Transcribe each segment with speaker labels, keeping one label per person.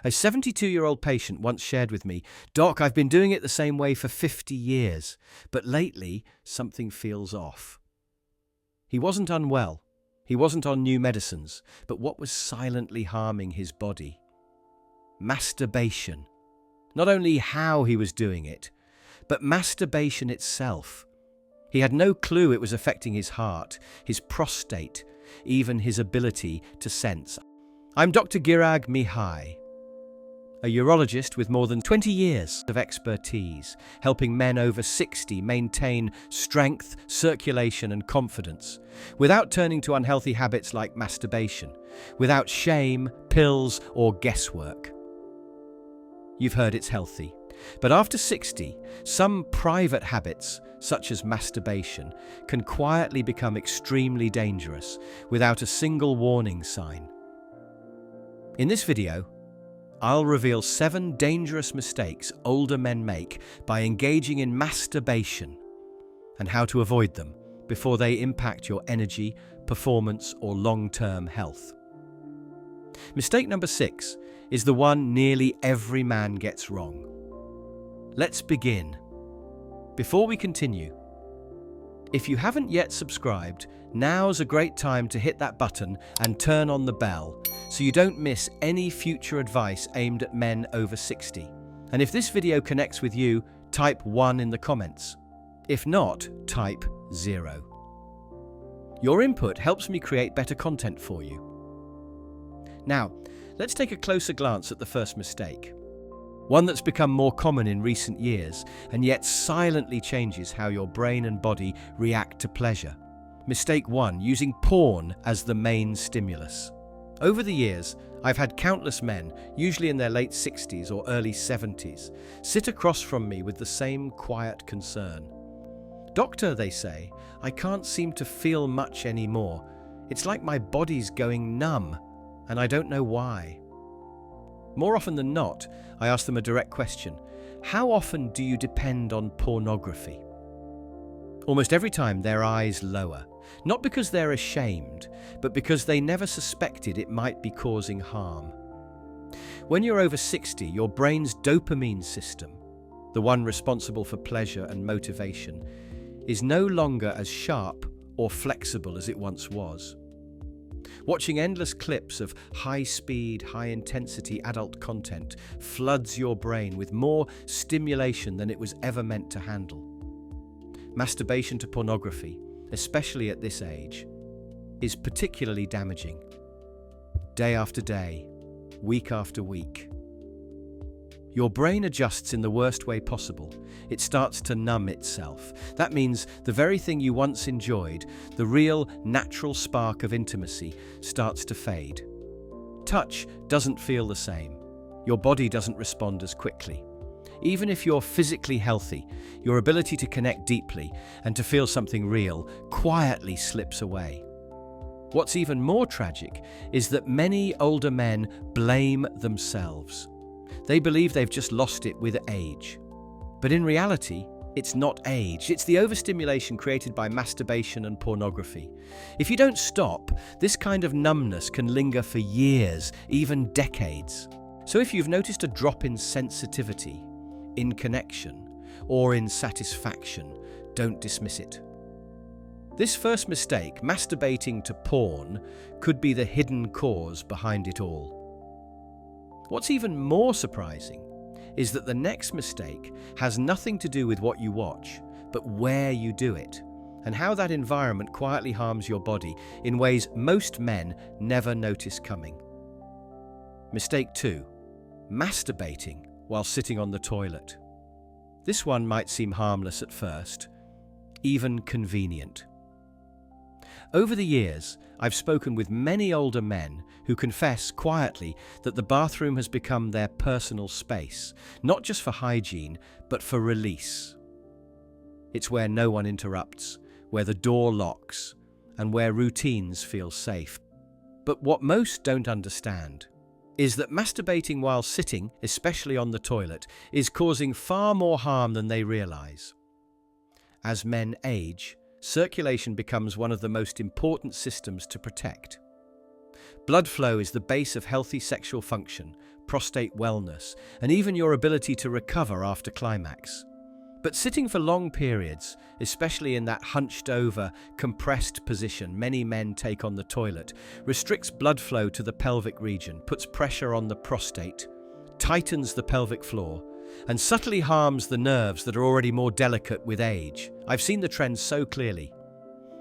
Speaker 1: A 72-year-old patient once shared with me, "Doc, I've been doing it the same way for 50 years, but lately something feels off." He wasn't unwell. He wasn't on new medicines, but what was silently harming his body? Masturbation. Not only how he was doing it, but masturbation itself. He had no clue it was affecting his heart, his prostate, even his ability to sense. I'm Dr. Girag Mihai, a urologist with more than 20 years of expertise, helping men over 60 maintain strength, circulation, and confidence, without turning to unhealthy habits like masturbation, without shame, pills, or guesswork. You've heard it's healthy, but after 60, some private habits, such as masturbation, can quietly become extremely dangerous without a single warning sign. In this video, I'll reveal 7 dangerous mistakes older men make by engaging in masturbation and how to avoid them before they impact your energy, performance, or long-term health. Mistake number 6 is the one nearly every man gets wrong. Let's begin. Before we continue, if you haven't yet subscribed, now's a great time to hit that button and turn on the bell so you don't miss any future advice aimed at men over 60. And if this video connects with you, type 1 in the comments. If not, type 0. Your input helps me create better content for you. Now, let's take a closer glance at the first mistake. One that's become more common in recent years and yet silently changes how your brain and body react to pleasure. Mistake 1, using porn as the main stimulus. Over the years, I've had countless men, usually in their late 60s or early 70s, sit across from me with the same quiet concern. "Doctor," they say, "I can't seem to feel much anymore. It's like my body's going numb, and I don't know why." More often than not, I ask them a direct question: how often do you depend on pornography? Almost every time their eyes lower, not because they're ashamed, but because they never suspected it might be causing harm. When you're over 60, your brain's dopamine system, the one responsible for pleasure and motivation, is no longer as sharp or flexible as it once was. Watching endless clips of high-speed, high-intensity adult content floods your brain with more stimulation than it was ever meant to handle. Masturbation to pornography, especially at this age, is particularly damaging. Day after day, week after week. Your brain adjusts in the worst way possible. It starts to numb itself. That means the very thing you once enjoyed, the real, natural spark of intimacy, starts to fade. Touch doesn't feel the same. Your body doesn't respond as quickly. Even if you're physically healthy, your ability to connect deeply and to feel something real quietly slips away. What's even more tragic is that many older men blame themselves. They believe they've just lost it with age. But in reality, it's not age. It's the overstimulation created by masturbation and pornography. If you don't stop, this kind of numbness can linger for years, even decades. So if you've noticed a drop in sensitivity, in connection, or in satisfaction, don't dismiss it. This first mistake, masturbating to porn, could be the hidden cause behind it all. What's even more surprising is that the next mistake has nothing to do with what you watch, but where you do it, and how that environment quietly harms your body in ways most men never notice coming. Mistake 2, masturbating while sitting on the toilet. This one might seem harmless at first, even convenient. Over the years, I've spoken with many older men who confess quietly that the bathroom has become their personal space, not just for hygiene, but for release. It's where no one interrupts, where the door locks, and where routines feel safe. But what most don't understand is that masturbating while sitting, especially on the toilet, is causing far more harm than they realize. As men age, circulation becomes one of the most important systems to protect. Blood flow is the base of healthy sexual function, prostate wellness, and even your ability to recover after climax. But sitting for long periods, especially in that hunched-over, compressed position many men take on the toilet, restricts blood flow to the pelvic region, puts pressure on the prostate, tightens the pelvic floor, and subtly harms the nerves that are already more delicate with age. I've seen the trend so clearly.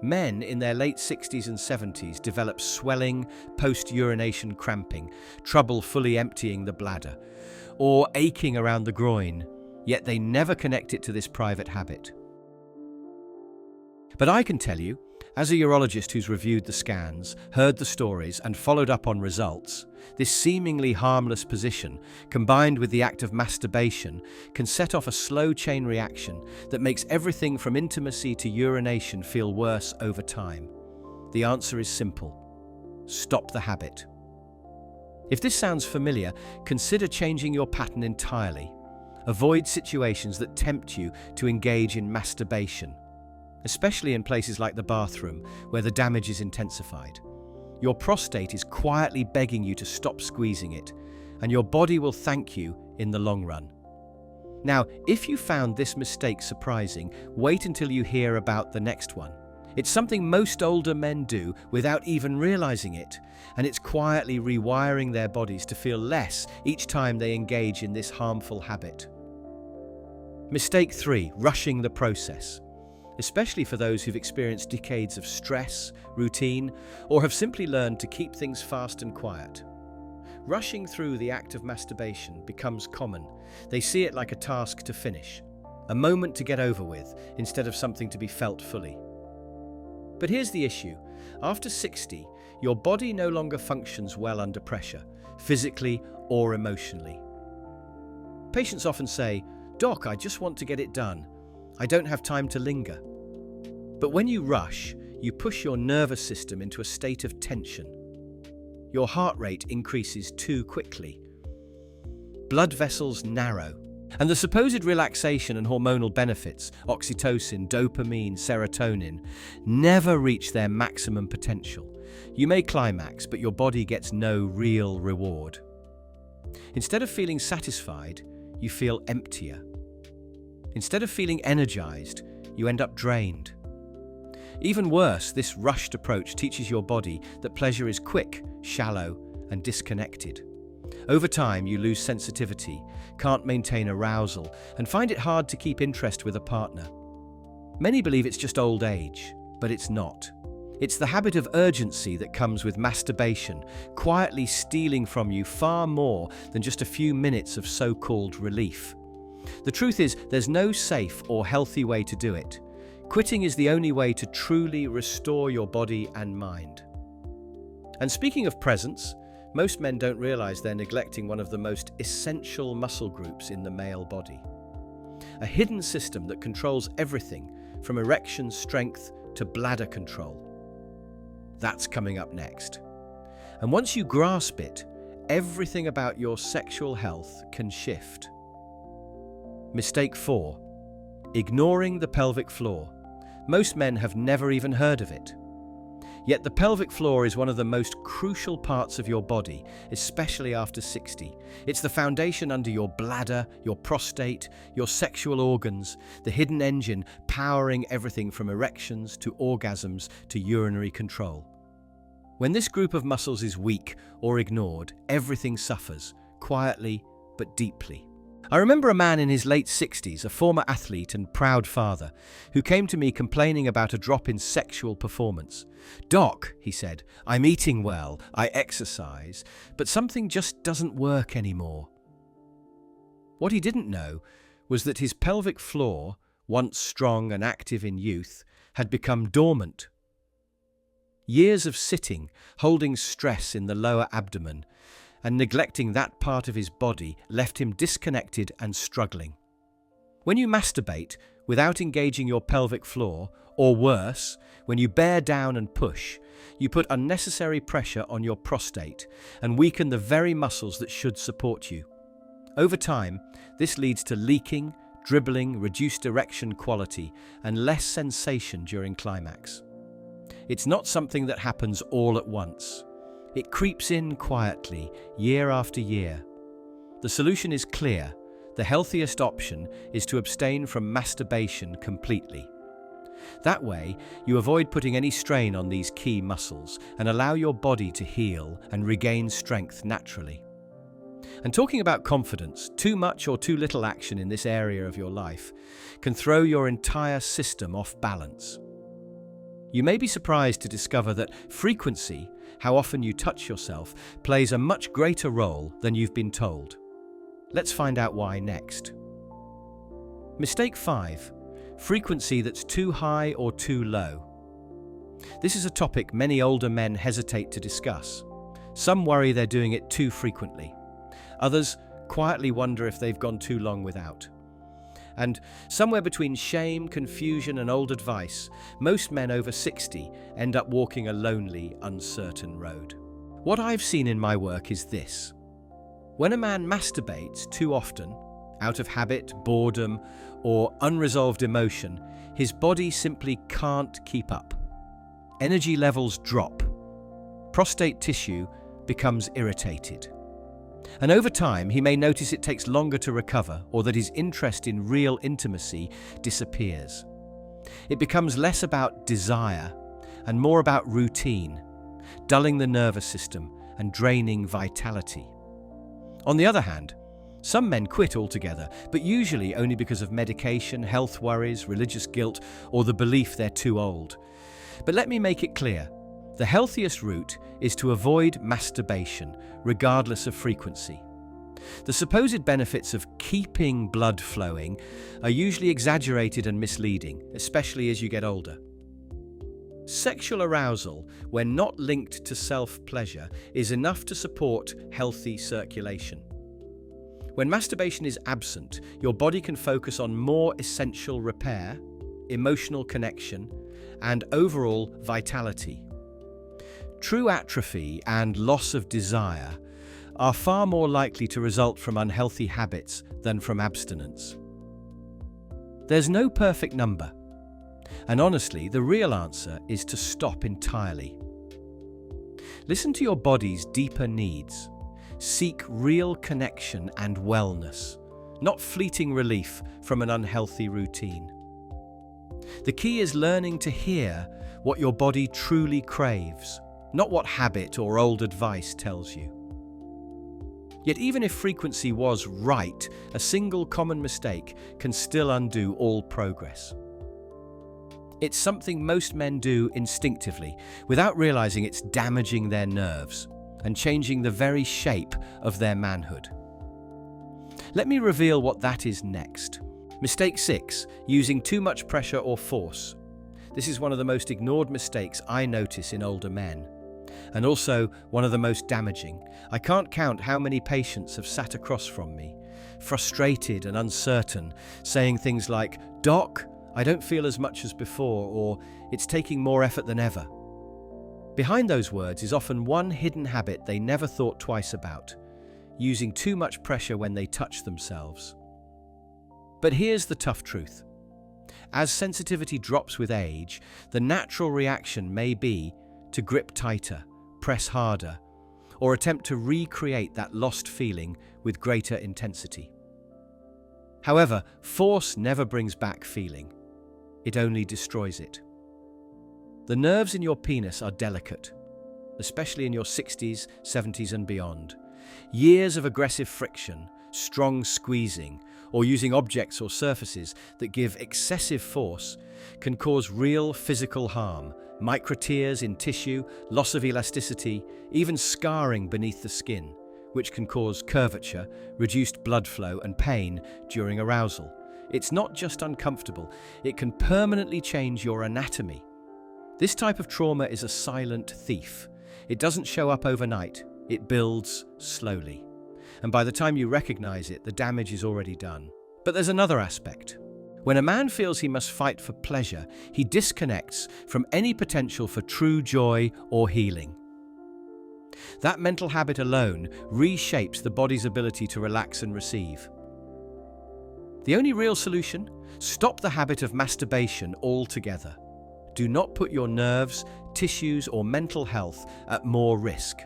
Speaker 1: Men in their late 60s and 70s develop swelling, post-urination cramping, trouble fully emptying the bladder, or aching around the groin, yet they never connect it to this private habit. But I can tell you, as a urologist who's reviewed the scans, heard the stories, and followed up on results, this seemingly harmless position, combined with the act of masturbation, can set off a slow chain reaction that makes everything from intimacy to urination feel worse over time. The answer is simple: stop the habit. If this sounds familiar, consider changing your pattern entirely. Avoid situations that tempt you to engage in masturbation, especially in places like the bathroom, where the damage is intensified. Your prostate is quietly begging you to stop squeezing it, and your body will thank you in the long run. Now, if you found this mistake surprising, wait until you hear about the next one. It's something most older men do without even realizing it, and it's quietly rewiring their bodies to feel less each time they engage in this harmful habit. Mistake 3: rushing the process. Especially for those who've experienced decades of stress, routine, or have simply learned to keep things fast and quiet. Rushing through the act of masturbation becomes common. They see it like a task to finish, a moment to get over with, instead of something to be felt fully. But here's the issue. After 60, your body no longer functions well under pressure, physically or emotionally. Patients often say, "Doc, I just want to get it done. I don't have time to linger." But when you rush, you push your nervous system into a state of tension. Your heart rate increases too quickly. Blood vessels narrow, and the supposed relaxation and hormonal benefits, oxytocin, dopamine, serotonin, never reach their maximum potential. You may climax, but your body gets no real reward. Instead of feeling satisfied, you feel emptier. Instead of feeling energized, you end up drained. Even worse, this rushed approach teaches your body that pleasure is quick, shallow, and disconnected. Over time, you lose sensitivity, can't maintain arousal, and find it hard to keep interest with a partner. Many believe it's just old age, but it's not. It's the habit of urgency that comes with masturbation, quietly stealing from you far more than just a few minutes of so-called relief. The truth is, there's no safe or healthy way to do it. Quitting is the only way to truly restore your body and mind. And speaking of presence, most men don't realize they're neglecting one of the most essential muscle groups in the male body. A hidden system that controls everything from erection strength to bladder control. That's coming up next. And once you grasp it, everything about your sexual health can shift. Mistake 4: ignoring the pelvic floor. Most men have never even heard of it. Yet the pelvic floor is one of the most crucial parts of your body, especially after 60. It's the foundation under your bladder, your prostate, your sexual organs, the hidden engine powering everything from erections to orgasms to urinary control. When this group of muscles is weak or ignored, everything suffers, quietly but deeply. I remember a man in his late 60s, a former athlete and proud father, who came to me complaining about a drop in sexual performance. "Doc," he said, "I'm eating well, I exercise, but something just doesn't work anymore." What he didn't know was that his pelvic floor, once strong and active in youth, had become dormant. Years of sitting, holding stress in the lower abdomen, and neglecting that part of his body left him disconnected and struggling. When you masturbate without engaging your pelvic floor, or worse, when you bear down and push, you put unnecessary pressure on your prostate and weaken the very muscles that should support you. Over time, this leads to leaking, dribbling, reduced erection quality, and less sensation during climax. It's not something that happens all at once. It creeps in quietly, year after year. The solution is clear. The healthiest option is to abstain from masturbation completely. That way, you avoid putting any strain on these key muscles and allow your body to heal and regain strength naturally. And talking about confidence, too much or too little action in this area of your life can throw your entire system off balance. You may be surprised to discover that frequency, how often you touch yourself, plays a much greater role than you've been told. Let's find out why next. Mistake 5. Frequency that's too high or too low. This is a topic many older men hesitate to discuss. Some worry they're doing it too frequently. Others quietly wonder if they've gone too long without. And somewhere between shame, confusion, and old advice, most men over 60 end up walking a lonely, uncertain road. What I've seen in my work is this. When a man masturbates too often, out of habit, boredom, or unresolved emotion, his body simply can't keep up. Energy levels drop. Prostate tissue becomes irritated. And over time, he may notice it takes longer to recover or that his interest in real intimacy disappears. It becomes less about desire and more about routine, dulling the nervous system and draining vitality. On the other hand, some men quit altogether, but usually only because of medication, health worries, religious guilt, or the belief they're too old. But let me make it clear. The healthiest route is to avoid masturbation, regardless of frequency. The supposed benefits of keeping blood flowing are usually exaggerated and misleading, especially as you get older. Sexual arousal, when not linked to self-pleasure, is enough to support healthy circulation. When masturbation is absent, your body can focus on more essential repair, emotional connection, and overall vitality. True atrophy and loss of desire are far more likely to result from unhealthy habits than from abstinence. There's no perfect number, and honestly, the real answer is to stop entirely. Listen to your body's deeper needs. Seek real connection and wellness, not fleeting relief from an unhealthy routine. The key is learning to hear what your body truly craves, not what habit or old advice tells you. Yet even if frequency was right, a single common mistake can still undo all progress. It's something most men do instinctively, without realizing it's damaging their nerves and changing the very shape of their manhood. Let me reveal what that is next. Mistake 6, using too much pressure or force. This is one of the most ignored mistakes I notice in older men, and also one of the most damaging. I can't count how many patients have sat across from me, frustrated and uncertain, saying things like, "Doc, I don't feel as much as before," or "It's taking more effort than ever." Behind those words is often one hidden habit they never thought twice about, using too much pressure when they touch themselves. But here's the tough truth. As sensitivity drops with age, the natural reaction may be to grip tighter, press harder, or attempt to recreate that lost feeling with greater intensity. However, force never brings back feeling. It only destroys it. The nerves in your penis are delicate, especially in your 60s, 70s and beyond. Years of aggressive friction, strong squeezing, or using objects or surfaces that give excessive force can cause real physical harm, microtears in tissue, loss of elasticity, even scarring beneath the skin, which can cause curvature, reduced blood flow and pain during arousal. It's not just uncomfortable, it can permanently change your anatomy. This type of trauma is a silent thief. It doesn't show up overnight, it builds slowly. And by the time you recognize it, the damage is already done. But there's another aspect. When a man feels he must fight for pleasure, he disconnects from any potential for true joy or healing. That mental habit alone reshapes the body's ability to relax and receive. The only real solution? Stop the habit of masturbation altogether. Do not put your nerves, tissues, or mental health at more risk.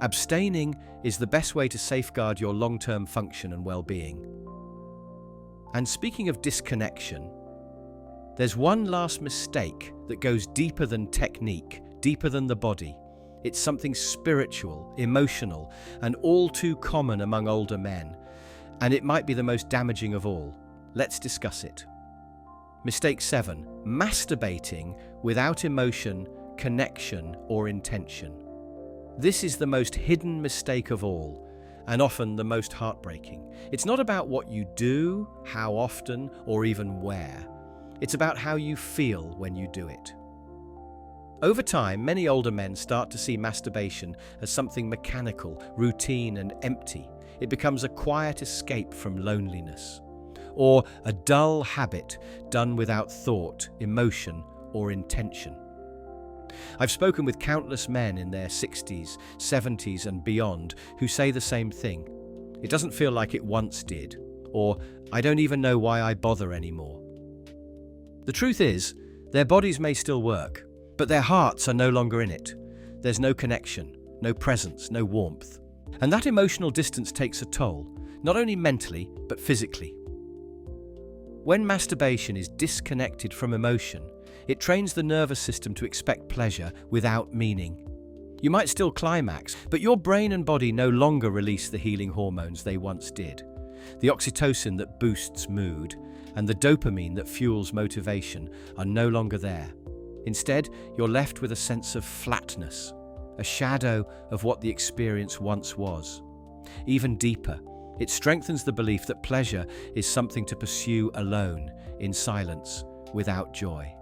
Speaker 1: Abstaining is the best way to safeguard your long-term function and well-being. And speaking of disconnection, there's one last mistake that goes deeper than technique, deeper than the body. It's something spiritual, emotional, and all too common among older men. And it might be the most damaging of all. Let's discuss it. Mistake 7. Masturbating without emotion, connection, or intention. This is the most hidden mistake of all, and often the most heartbreaking. It's not about what you do, how often, or even where. It's about how you feel when you do it. Over time, many older men start to see masturbation as something mechanical, routine, and empty. It becomes a quiet escape from loneliness, or a dull habit done without thought, emotion, or intention. I've spoken with countless men in their 60s, 70s, and beyond who say the same thing. It doesn't feel like it once did, or I don't even know why I bother anymore. The truth is, their bodies may still work, but their hearts are no longer in it. There's no connection, no presence, no warmth. And that emotional distance takes a toll, not only mentally, but physically. When masturbation is disconnected from emotion, it trains the nervous system to expect pleasure without meaning. You might still climax, but your brain and body no longer release the healing hormones they once did. The oxytocin that boosts mood and the dopamine that fuels motivation are no longer there. Instead, you're left with a sense of flatness, a shadow of what the experience once was. Even deeper, it strengthens the belief that pleasure is something to pursue alone, in silence, without joy.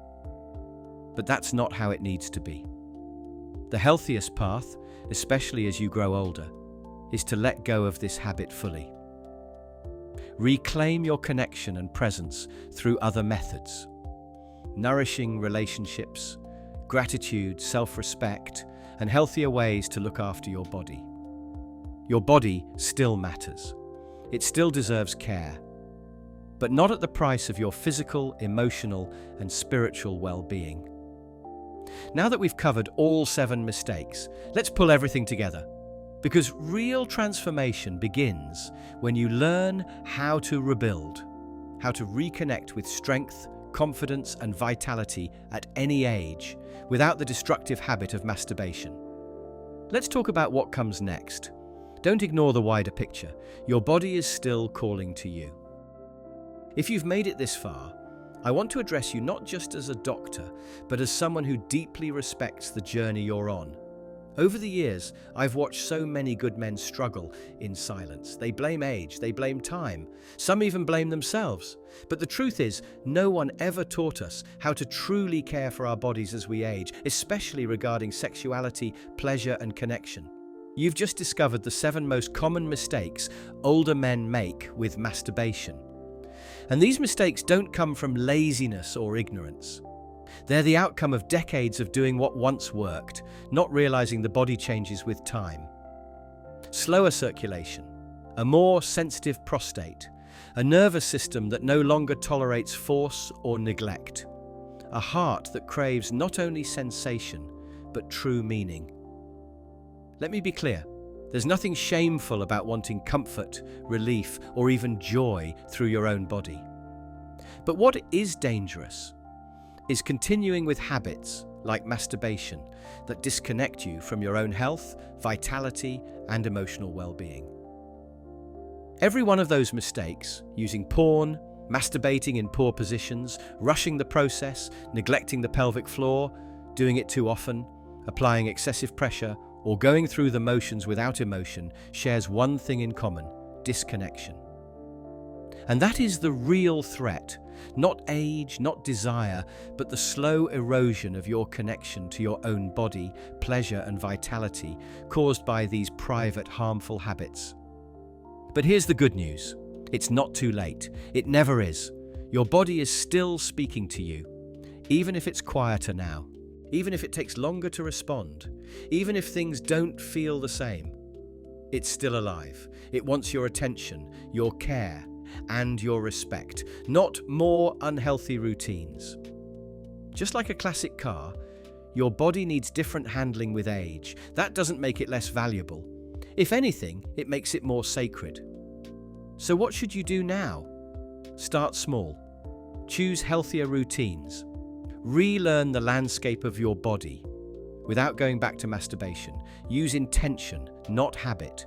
Speaker 1: But that's not how it needs to be. The healthiest path, especially as you grow older, is to let go of this habit fully. Reclaim your connection and presence through other methods. Nourishing relationships, gratitude, self-respect, and healthier ways to look after your body. Your body still matters. It still deserves care, but not at the price of your physical, emotional, and spiritual well-being. Now that we've covered all 7 mistakes, let's pull everything together. Because real transformation begins when you learn how to rebuild, how to reconnect with strength, confidence, and vitality at any age without the destructive habit of masturbation. Let's talk about what comes next. Don't ignore the wider picture. Your body is still calling to you. If you've made it this far, I want to address you not just as a doctor, but as someone who deeply respects the journey you're on. Over the years, I've watched so many good men struggle in silence. They blame age, they blame time, some even blame themselves. But the truth is, no one ever taught us how to truly care for our bodies as we age, especially regarding sexuality, pleasure, and connection. You've just discovered the 7 most common mistakes older men make with masturbation. And these mistakes don't come from laziness or ignorance. They're the outcome of decades of doing what once worked, not realizing the body changes with time. Slower circulation, a more sensitive prostate, a nervous system that no longer tolerates force or neglect, a heart that craves not only sensation, but true meaning. Let me be clear, there's nothing shameful about wanting comfort, relief, or even joy through your own body. But what is dangerous is continuing with habits like masturbation that disconnect you from your own health, vitality, and emotional well-being. Every one of those mistakes, using porn, masturbating in poor positions, rushing the process, neglecting the pelvic floor, doing it too often, applying excessive pressure, or going through the motions without emotion, shares one thing in common: disconnection. And that is the real threat. Not age, not desire, but the slow erosion of your connection to your own body, pleasure, and vitality caused by these private, harmful habits. But here's the good news. It's not too late. It never is. Your body is still speaking to you, even if it's quieter now, even if it takes longer to respond, even if things don't feel the same. It's still alive. It wants your attention, your care, and your respect, not more unhealthy routines. Just like a classic car, Your body needs different handling with age. That doesn't make it less valuable. If anything, it makes it more sacred. So what should you do now? Start small. Choose healthier routines. Relearn the landscape of your body. Without going back to masturbation, use intention, not habit.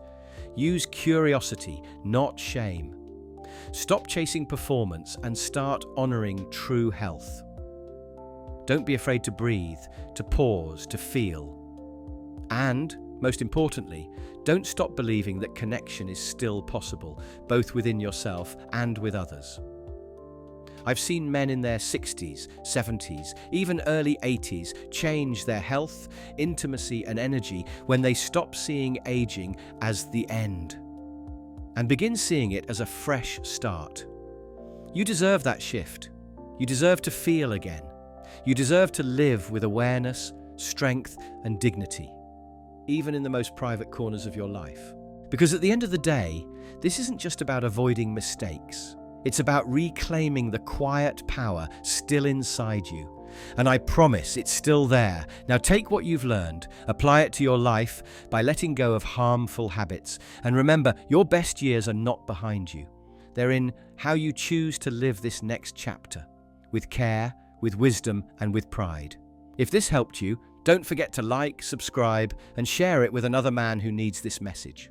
Speaker 1: Use curiosity, not shame. Stop chasing performance and start honoring true health. Don't be afraid to breathe, to pause, to feel. And, most importantly, don't stop believing that connection is still possible, both within yourself and with others. I've seen men in their 60s, 70s, even early 80s change their health, intimacy, and energy when they stop seeing aging as the end and begin seeing it as a fresh start. You deserve that shift. You deserve to feel again. You deserve to live with awareness, strength, and dignity, even in the most private corners of your life. Because at the end of the day, this isn't just about avoiding mistakes. It's about reclaiming the quiet power still inside you. And I promise it's still there. Now take what you've learned, apply it to your life by letting go of harmful habits. And remember, your best years are not behind you. They're in how you choose to live this next chapter, with care, with wisdom, and with pride. If this helped you, don't forget to like, subscribe, and share it with another man who needs this message.